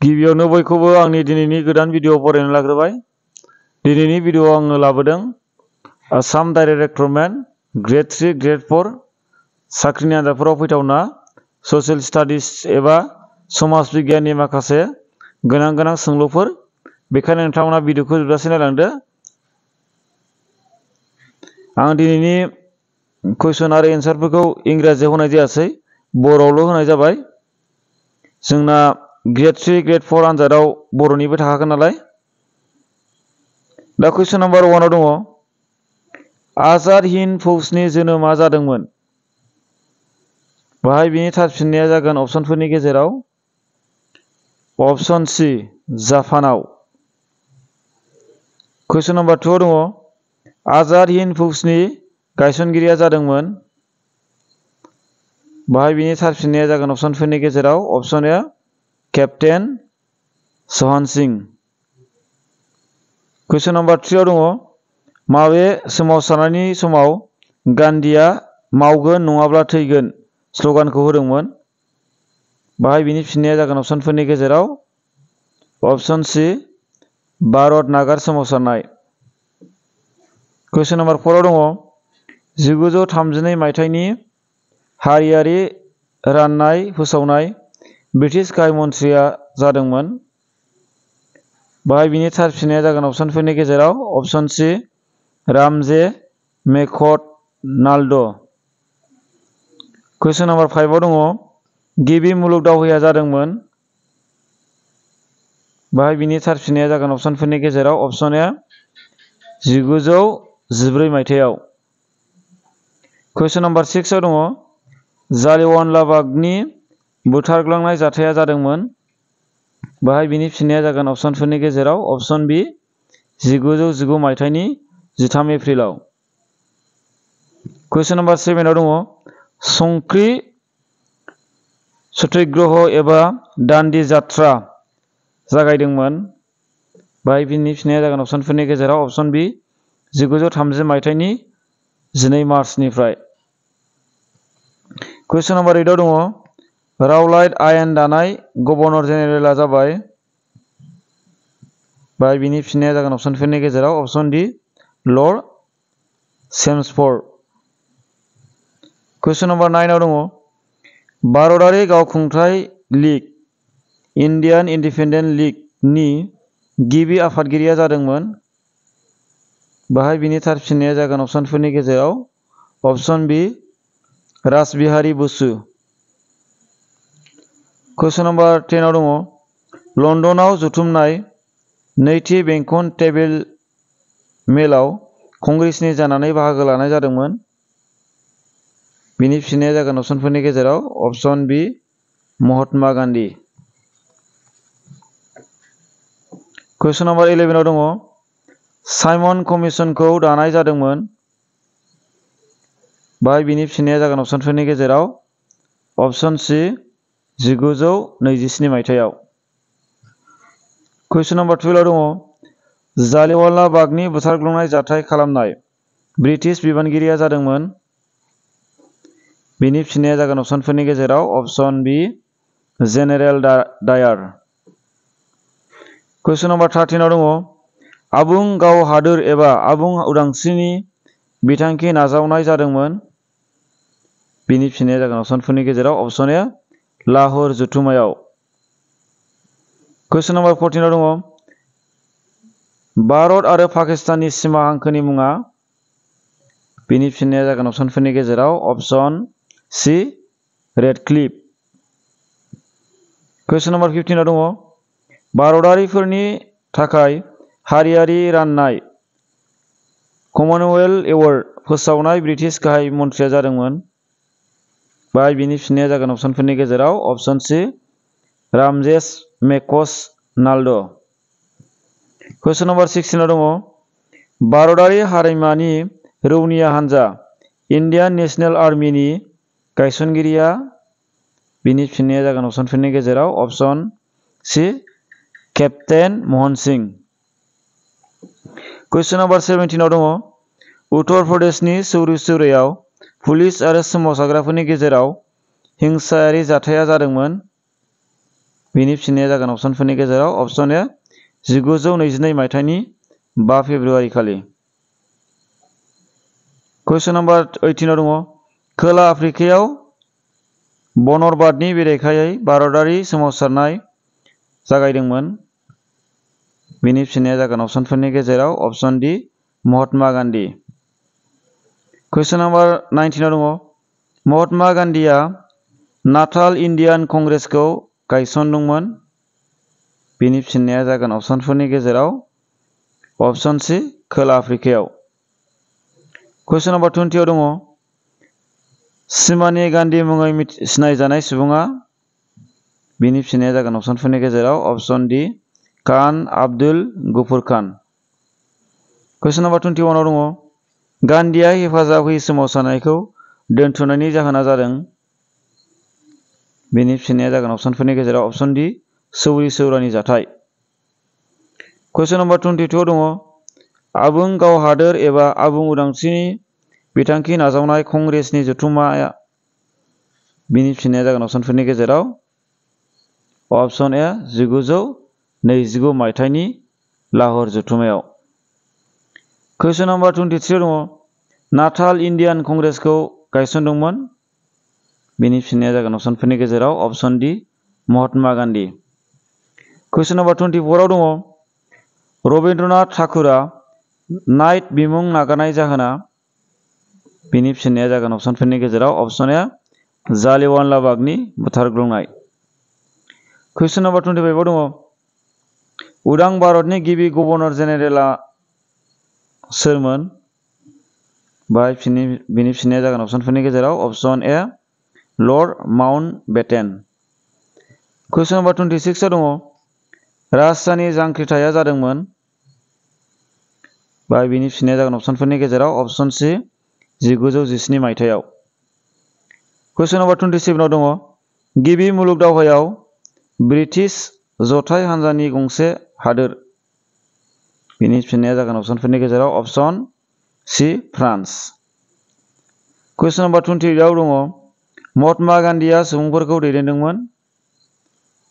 गिबियावनो बयखौबो आंनि दिनैनि गोदान भिडिअ फरायनो लाग्रोबाय। दिनैनि भिडिअआव आङो लाबोदों Assam direct recruitment grade 3 grade 4 साख्रिनि आनजादफोराव फैथावना ससियेल स्टाडिज एबा समाज बिगियाननि माखासे गोनां सोंलुफोर। बेखायनो नोंथांमोना भिडिअखौ जोबजासे नायलांदो। आं दिनैनि कुइसन आरो एन्सारफोरखौ इंराजियाव होनाय जायासै, बर'आवल' होनाय जाबाय। जोंना ग्रेड 3 ग्रेड 4 आनजादाव बर'निबो थाखागोन नालाय। दा कुइसन नाम्बार 1 आव दङ आजाद हिन्द फौजनि जोनोमा जादोंमोन। बाहाय बिनि थार फिननाया जागोन अपसनफोरनि गेजेराव अपसन सि जापानाव। कुइसन नाम्बार 2 आव दङ आजाद हिन्द फौजनि गायसनगिरिया जादोंमोन। बाहाय बिनि थार फिननाया जागोन अपसनफोरनि गेजेराव अपसन ए केप्टेन सोहान सिंह। कुइसन नाम्बार 3 आव दङ माबे सोमावसारनायनि समाव गान्धीया मावगोन नङाब्ला थैगोन स्ल'गानखौ होदोंमोन। बाहाय बिनि फिननाया जागोन अपसनफोरनि गेजेराव अपसन सि भारत नागार सोमावसारनाय। कुइसन नाम्बार 4 आव दङ 1932 मायथाइनि हारियारि राननाय फोसावनाय ब्रिटिश गाहाय मन्थ्रिया जादोंमोन। बाहाय बिनि थार फिननाया जागोन अपसनफोरनि गेजेराव अपसन सि रामजे मेकड'नाल्ड। कुइसन नाम्बार 5 आव दङ गिबि मुलुग दावहाया जादोंमोन। बाहाय बिनि थार फिननाया जागोन अपसनफोरनि गेजेराव अपसन ए 1914 मायथाइयाव। कुइसन नाम्बार 6 आव दङ जालियानवाला बागनि बुथारग्लांनाय जाथाया जादोंमोन। बाहाय बिनि फिननाया जागोन अपसनफोरनि गेजेराव अपसन बि 1919 मायथाइनि 13 एप्रिलाव। कुइसन नाम्बार 7 आव दङ संख्रि सत्याग्रह एबा दान्डी जात्रा जागायदोंमोन। बाहाय बिनि फिननाया जागोन अपसनफोरनि गेजेराव अपसन बि 1930 मायथाइनि 12 मार्चनिफ्राय। कुइसन नाम्बार 8 आव दङ रावलाइट आयेन दानाय गभर्नर जेनेरेलआ जाबाय। बाहाय बिनि फिननाया जागोन अपसनफोरनि गेजेराव अपसन डि लर्ड चेम्सफर्ड। कुइसन नाम्बार 9 आव दङ भारतारि गावखुंथाय लीग इन्डियान इन्डिपेन्डेन्स लीग नि गिबि आफादगिरिया जादोंमोन। बाहाय बिनि थार फिननाया जागोन अपसनफोरनि गेजेराव अपसन बि रासबिहारी बसु। कुइसन नाम्बार 10 आव दङ लन्दनाव जथुमनाय नैथि बेंखन टेबोल मेलाव कंग्रेसनि जानानै बाहागो लानाय जादोंमोन। बिनि फिननाया जागोन अपसनफोरनि गेजेराव अपसन बि महात्मा गान्धी। कुइसन नाम्बार 11 आव दङ साइमन कमिसनखौ दानाय जादोंमोन। बाहाय बिनि फिननाया जागोन अपसनफोरनि गेजेराव अपसन सि 1927 मायथाइयाव। कुइसन नाम्बार 12 आव दङ जालियानवाला बागनि बुथारग्लांनाय जाथाय खालामनाय ब्रिटिश बिबानगिरिया जादोंमोन। बिनि फिननाया जागोन अपसनफोरनि गेजेराव अपसन बि जेनेरेल डायार। कुइसन नाम्बार 13 आव दङ आबुं गाव हादोर एबा आबुं उदांस्रिनि बिथांखि नाजावनाय जादोंमोन। बिनि फिननाया जागोन अपसनफोरनि गेजेराव अपसन ए लाहौर जथुम्मायाव। कुइसन नाम्बार 14 आव दङ भारत आरो पाकिस्ताननि सिमा हांखोनि मुङा। बिनि फिननाया जागोन अपसनफोरनि गेजेराव अपसन सि रेडक्लिफ। कुइसन नाम्बार 15 आव दङ भारतारिफोरनि थाखाय हारियारि राननाय कमनवेल्थ एवार्ड फोसावनाय ब्रिटिश गाहाय मन्थ्रिया जादोंमोन। बाहाय बिनि फिननाया जागोन अपसनफोरनि गेजेराव अपसन सि रामजे मेकड'नाल्ड। कुइसन नाम्बार 16 आव दङ भारतारि हारिमानि रौनिया हानजा इन्डियान नेशनेल आर्मिनि गायसनगिरिया। बिनि फिननाया जागोन अपसनफोरनि गेजेराव अपसन सि केप्टेन महन सिंह। कुइसन नाम्बार 17 आव दङ उत्तर प्रदेशनि चौरी पुलिस आरो सोमावसारग्राफोरनि गेजेराव हिंसायारि जाथाया जादोंमोन। बिनि फिननाया जागोन अपसनफोरनि गेजेराव अपसन ए 1922 मायथाइनि 5 फेब्रुआरि खालि। कुइसन नम्बर 18 दङ खोला आफ्रिकायाव बनरबादनि बेरेखायै भारतारि सोमावसारनाय जागायदोंमोन। बिनि फिननाया जागोन अपसनफोरनि गेजेराव अपसन डि महात्मा गान्धी। कुइसन नम्बर 19 दङ महात्मा गान्धीया नाथाल इन्डियान कंग्रेसखौ गायसनदोंमोन। बिनि फिननाया जागोन अपसनफोरनि गेजेराव अपसन सि खोला आफ्रिकायाव। कुइसन नम्बर 20 दङ सिमानि गान्धी मुङै सिनायजानाय सुबुङा। बिनि फिननाया जागोन अपसनफोरनि गेजेराव अपसन डि खान आब्दुल गफुर खान। कुइसन नम्बर 21 दङ गान्धीया हेफाजाब होयि सोमावसारनायखौ दोनथ'नायनि जाहोना जादों। बिनि फिननाया जागोन अपसनफोरनि गेजेराव अपसन डि चौरी चौरानि जाथाय। कुइसन नम्बर 22 दङ आबुं गाव हादोर एबा आबुं उदांस्रिनि बिथांखि नाजावनाय कंग्रेसनि जथुम्माया। बिनि फिननाया जागोन अपसनफोरनि गेजेराव अपसन ए 1929 मायथाइनि लाहौर जथुम्मायाव। कुइसन नम्बर 23 दङ नाथाल इन्डियान कंग्रेसखौ गायसनदोंमोन। बिनि फिननाया जागोन अपसनफोरनि गेजेराव अपसन डि महात्मा गान्धी। कुइसन नम्बर 24 दङ रबीन्द्रनाथ ठाकुरा नाइट बिमुं नागारनाय जाहोना। बिनि फिननाया जागोन अपसनफोरनि गेजेराव अपसन ए जालियानवाला बागनि बुथारग्लुंनाय। कुइसन नम्बर 25 दङ उदां भारतनि गिबि गभर्नर जेनेरेलआ सोरमोन? बिनि फिननाया जागोन अपसनफोरनि गेजेराव अपसन ए लर्ड माउन्टबेटेन। कुइसन नम्बर 26 दङ राजधानी जांख्रिथायआ जादोंमोन। बिनि फिननाया जागोन अपसनफोरनि गेजेराव अपसन सि 1917 मायथाइयाव। कुइसन नम्बर 27 दङ गिबि मुलुग दावहायाव ब्रिटिश जथाय हान्जानि गंसे हादोर। बिनि फिननाया जागोन अपसनफोरनि गेजेराव अपसन सि फ्रान्स। कुइसन नम्बर 28 दङ महात्मा गान्धीया सुबुंफोरखौ दैदेनदोंमोन।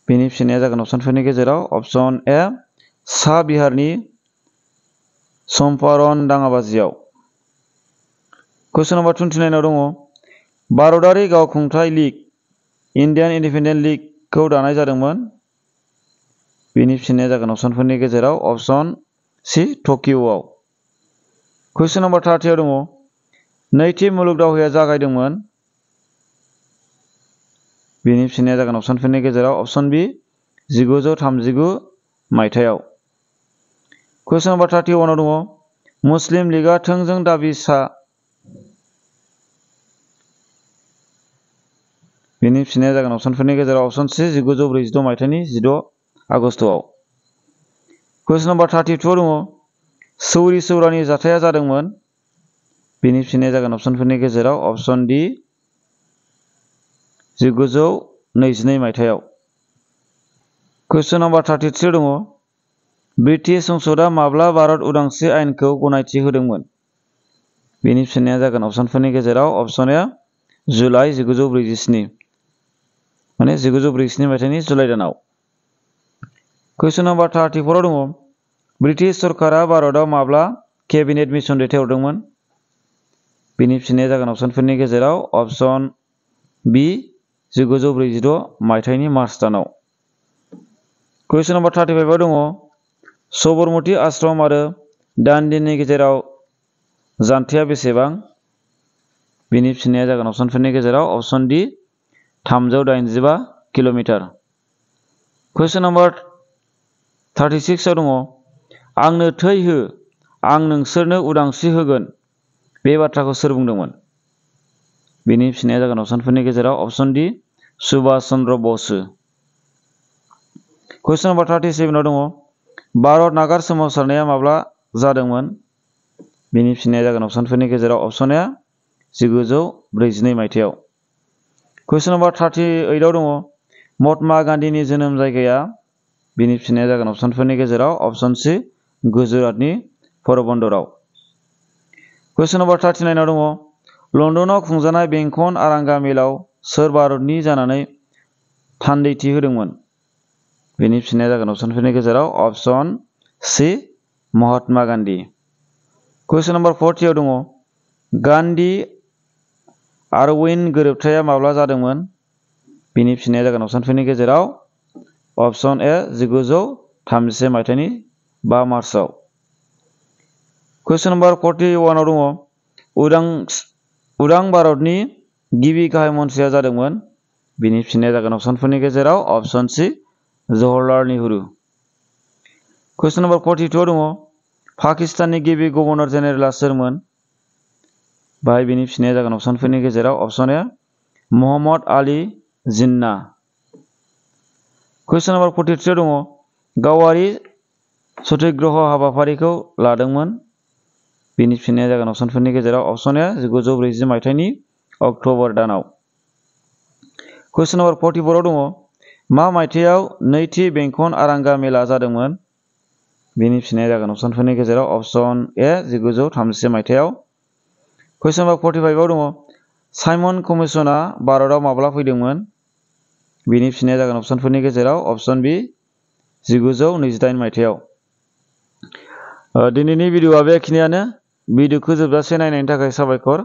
बिनि फिननाया जागोन अपसनफोरनि गेजेराव अपसन ए सा बिहारनि चम्पारण दाङाबाजियाव। कुइसन नम्बर 29 दङ भारतारि गावखुंथाय लीग इन्डियान इन्डिपेन्डेन्स लीग खौ दानाय जादोंमोन। बिनि फिननाया जागोन अपसनफोरनि गेजेराव अपसन सि टकिय'आव। कुइसन नम्बर 30 दङ नैथि मुलुग दावहाया जागायदोंमोन। बिनि फिननाया जागोन अपसनफोरनि गेजेराव अपसन बि 1939 मायथाइयाव। कुइसन नम्बर 31 दङ मुस्लिम लीगआ थोंजों दाबिसा। बिनि फिननाया जागोन अपसनफोरनि गेजेराव अपसन सि 1942 मायथाइनि 16 आगस्तआव। कुइसन नम्बर 32 दङ चौरी चौरानि जाथाया जादोंमोन। बिनि फिननाया जागोन अपसनफोरनि गेजेराव अपसन डि 1922 मायथाइयाव। कुइसन नम्बर 33 दङ ब्रिटिश संसदआ माब्ला भारत उदांस्रि आयेनखौ गनायथि होदोंमोन? बिनि फिननाया जागोन अपसनफोरनि गेजेराव अपसन ए जुलाइ 1947 माने 1947 मायथाइनि जुलाइ दानाव। कुइसन नम्बर 34 दङ ब्रिटिश सरकारा भारतआव माब्ला केबिनेट मिशन दैथायहरदोंमोन? बिनि फिननाया जागोन अपसनफोरनि गेजेराव अपसन बि 1946 मायथाइनि मार्च दानाव। कुइसन नम्बर 35 दङ सबरमती आश्रम आरो दान्डीनि गेजेराव जानथाया बेसेबां? बिनि फिननाया जागोन अपसनफोरनि गेजेराव अपसन डि 385 किल'मिटार। कुइसन नम्बर 36 दङ आंनो थै हो आं नोंसोरनो उदांस्रि होगोन बे बाथ्राखौ सोर बुंदोंमोन? बिनि फिननाया जागोन अपसनफोरनि गेजेराव अपसन डि सुभाष चन्द्र बस। कुइसन नम्बर 37 दङ भारत नागार सोमावसारनाया माब्ला जादोंमोन? बिनि फिननाया जागोन अपसनफोरनि गेजेराव अपसन ए 1942 मायथाइयाव। कुइसन नम्बर 38 दङ महात्मा गान्धीनि जोनोम जायगाया। बिनि फिननाया जागोन अपसनफोरनि गेजेराव अपसन सि गुजरातनि पोरबन्दराव। कुइसन नम्बर 39 दङ लन्दनाव खुंजानाय बेंखन आरांगा मेलाव सोर भारतनि जानानै थान्दैथि होदोंमोन? बेनि फिननाया जागोन अपसनफोरनि गेजेराव option C Mahatma Gandhi. Question number 40 दङ गांधी आरविन गोरोबथाया माब्ला जादोंमोन? बेनि फिननाया जागोन अपसनफोरनि गेजेराव ऑप्शन ए 1931 मायथाइनि 5 मार्चआव। क्वेश्चन नम्बर 41 दङ उदां भारतनि गिबि गाहाय मन्थ्रिया जादोंमोन। बेनि फिननाया जागोन अपसनफोरनि गेजेराव option C Jawaharlal Nehru. Question number 42 दङ पाकिस्ताननि गिबि गभर्नर जेनेरेला सोरमोन? बाहाय बेनि फिननाया जागोन अपसनफोरनि गेजेराव option A Mohammad Ali Jinnah. Question number 43 दङ गावारि सत्याग्रह हाबाफारिखौ लादोंमोन। बेनि फिननाया जागोन अपसनफोरनि गेजेराव ऑप्शन ए 1940 मायथाइनि अक्ट'बर दानाव। क्वेश्चन नम्बर 44 दङ मा मायथाइयाव नैथि बेंखन आरांगा मेला जादोंमोन? बेनि फिननाया जागोन अपसनफोरनि गेजेराव ऑप्शन ए 1931 मायथाइयाव। क्वेश्चन नम्बर 45 दङ साइमन कमिसना भारतआव माब्ला फैदोंमोन? बेनि फिननाया जागोन अपसनफोरनि गेजेराव ऑप्शन बी 1928 मायथाइयाव। दिनैनि भिडिअ'आ बेखिनियानो। भिडिअ'खौ जोबजासे नायनायनि थाखाय साबायखर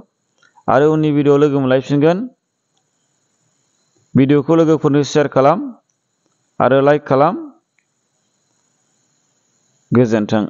आरो उननि भिडिअ'आव लोगो मोनलायफिनगोन। भिडिअ'खौ लोगोफोरनो शेयार खालाम आरो लाइक खालाम। गोजोन्थों।